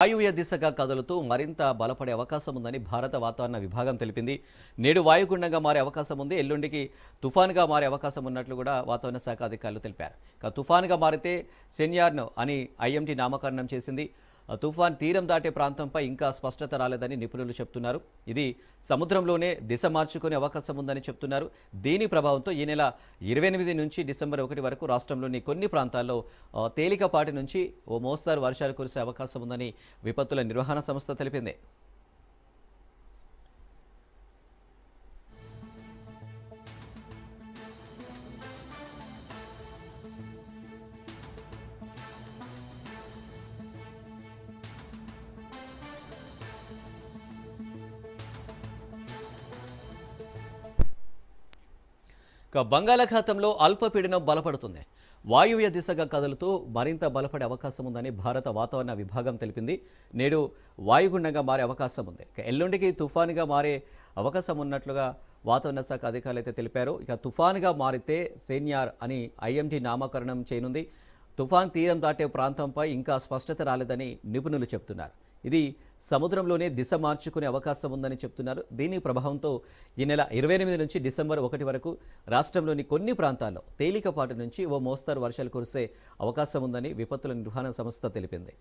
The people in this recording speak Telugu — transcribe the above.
వాయువ్య దిశగా కదులుతూ మరింత బలపడే అవకాశం ఉందని భారత వాతావరణ విభాగం తెలిపింది. నేడు వాయుగుండంగా మారే అవకాశం ఉంది. ఎల్లుండికి తుఫానుగా మారే అవకాశం ఉన్నట్లు కూడా వాతావరణ శాఖ అధికారులు తెలిపారు. ఇక తుఫానుగా మారితే సెన్యార్ను అని ఐఎండీ నామకరణం చేసింది. తుఫాన్ తీరం దాటే ప్రాంతంపై ఇంకా స్పష్టత రాలేదని నిపుణులు చెప్తున్నారు. ఇది సముద్రంలోనే దిశ మార్చుకునే అవకాశం ఉందని చెప్తున్నారు. దీని ప్రభావంతో ఈ నెల 28 నుంచి డిసెంబర్ 1 వరకు రాష్ట్రంలోని కొన్ని ప్రాంతాల్లో తేలికపాటి నుంచి ఓ మోస్తరు వర్షాలు కురిసే అవకాశం ఉందని విపత్తుల నిర్వహణ సంస్థ తెలిపింది. బంగాళాఖాతంలో అల్పపీడనం బలపడుతుంది. వాయువ్య దిశగా కదులుతూ మరింత బలపడే అవకాశం ఉందని భారత వాతావరణ విభాగం తెలిపింది. నేడు వాయుగుండంగా మారే అవకాశం ఉంది. ఎల్లుండికి తుఫానుగా మారే అవకాశం ఉన్నట్లుగా వాతావరణ శాఖ అధికారులు అయితే తెలిపారు. ఇక తుఫానుగా మారితే సెన్యార్ అని ఐఎండీ నామకరణం చేయనుంది. తుఫాన్ తీరం దాటే ప్రాంతంపై ఇంకా స్పష్టత రాలేదని నిపుణులు చెబుతున్నారు. ఇది సముద్రంలోనే దిశ మార్చుకునే అవకాశం ఉందని చెప్తున్నారు. దీని ప్రభావంతో ఈ నెల 28 నుంచి డిసెంబర్ 1 వరకు రాష్ట్రంలోని కొన్ని ప్రాంతాల్లో తేలికపాటి నుంచి ఓ మోస్తరు వర్షాలు కురిసే అవకాశం ఉందని విపత్తుల నిర్వహణ సంస్థ తెలిపింది.